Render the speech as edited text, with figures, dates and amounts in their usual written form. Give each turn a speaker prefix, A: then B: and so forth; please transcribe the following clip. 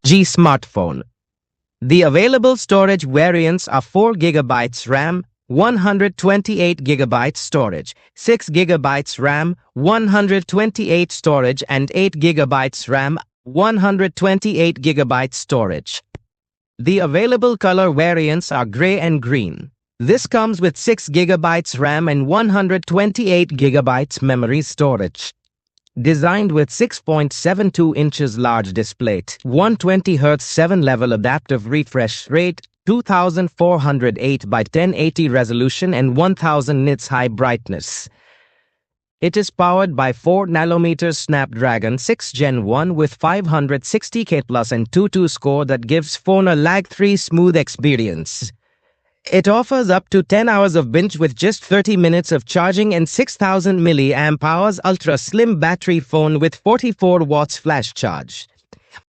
A: smartphone. The available storage variants are 4 GB RAM, 128 GB storage, 6 GB RAM, 128 storage and 8 GB RAM, 128 GB storage. The available color variants are gray and green. This comes with 6 GB RAM and 128 GB memory storage. Designed with 6.72 inches large display, 120Hz 7-level adaptive refresh rate, 2408 by 1080 resolution and 1000 nits high brightness. It is powered by 4nm Snapdragon 6 Gen 1 with 560K plus and 2.2 score that gives phone a lag-free smooth experience. It offers up to 10 hours of binge with just 30 minutes of charging and 6000 mAh ultra slim battery phone with 44 watts flash charge.